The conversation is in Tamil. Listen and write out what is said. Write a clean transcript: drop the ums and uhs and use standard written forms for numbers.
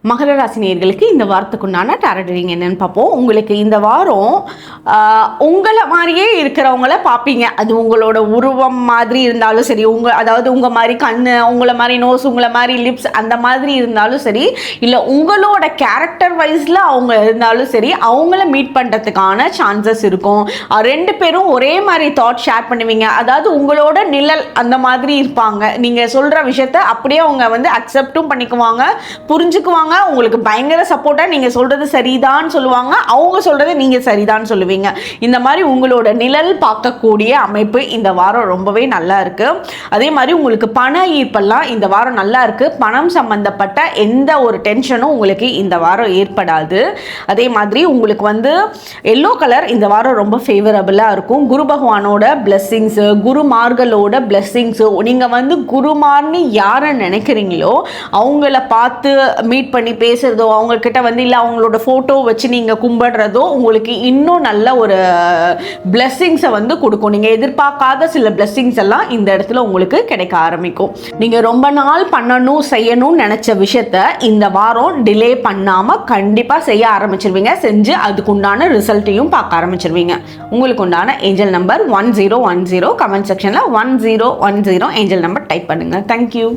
மகர ராசி நேயர்களுக்கு இந்த வாரத்துக்குண்டான டாரட் ரீடிங் என்னன்னு பார்ப்போம். உங்களுக்கு இந்த வாரம் உங்களை மாதிரியே இருக்கிறவங்கள பார்ப்பீங்க. அது உங்களோட உருவம் மாதிரி இருந்தாலும் சரி, அதாவது உங்கள் மாதிரி கண், உங்களை மாதிரி நோஸ், உங்களை மாதிரி லிப்ஸ் அந்த மாதிரி இருந்தாலும் சரி, இல்லை உங்களோட கேரக்டர் வைஸில் அவங்க இருந்தாலும் சரி, அவங்கள மீட் பண்ணுறதுக்கான சான்சஸ் இருக்கும். ரெண்டு பேரும் ஒரே மாதிரி தாட் ஷேர் பண்ணுவீங்க. அதாவது உங்களோட நிழல் அந்த மாதிரி இருப்பாங்க. நீங்கள் சொல்கிற விஷயத்த அப்படியே அவங்க வந்து அக்செப்டும் பண்ணிக்குவாங்க, புரிஞ்சுக்குவாங்க. உங்களுக்கு பயங்கர சப்போர்ட்டாக நீங்கள் சொல்கிறது சரிதான் சொல்லுவாங்க, அவங்க சொல்கிறது நீங்கள் சரிதான் சொல்லுவீங்க. இந்த மாதிரி உங்களோட நிழல் பார்க்கக்கூடிய அமைப்பு இந்த வாரம் ரொம்பவே நல்லா இருக்குது. அதே மாதிரி உங்களுக்கு பண ஈர்ப்பெல்லாம் இந்த வாரம் நல்லா இருக்குது. பணம் சம்பந்தப்பட்ட எந்த ஒரு டென்ஷனும் உங்களுக்கு இந்த வாரம் ஏற்படாது. அதே மாதிரி உங்களுக்கு வந்து எல்லோ கலர் இந்த வாரம் ரொம்ப ஃபேவரபுளாக இருக்கும். குரு பகவானோட பிளெஸ்ஸிங்ஸு, குருமார்களோட பிளெஸ்ஸிங்ஸு, நீங்கள் வந்து குருமார்னு யாரை நினைக்கிறீங்களோ அவங்கள பார்த்து மீட் பண்ணி பேசுகிறதோ, அவங்கக்கிட்ட வந்து இல்லை அவங்களோட ஃபோட்டோ வச்சு நீங்கள் கும்பிடுறதோ உங்களுக்கு இன்னும் நல்ல ஒரு பிளெஸ்ஸிங்ஸை வந்து கொடுக்கும். நீங்கள் எதிர்பார்க்காத சில பிளெஸ்ஸிங்ஸ் எல்லாம் இந்த இடத்துல உங்களுக்கு கிடைக்க ஆரம்பிக்கும். நீங்கள் ரொம்ப நாள் பண்ணணும் செய்யணும்னு நினச்ச விஷயத்த இந்த வாரம் டிலே பண்ணாமல் கண்டிப்பாக செய்ய ஆரம்பிச்சிருவீங்க. செஞ்சு அதுக்குண்டான ரிசல்ட்டையும் பார்க்க ஆரம்பிச்சிருவீங்க. உங்களுக்கு உண்டான ஏஞ்சல் நம்பர் 1010. கமெண்ட் செக்ஷனில் 1010 ஏஞ்சல் நம்பர் டைப் பண்ணுங்கள். தேங்க்யூ.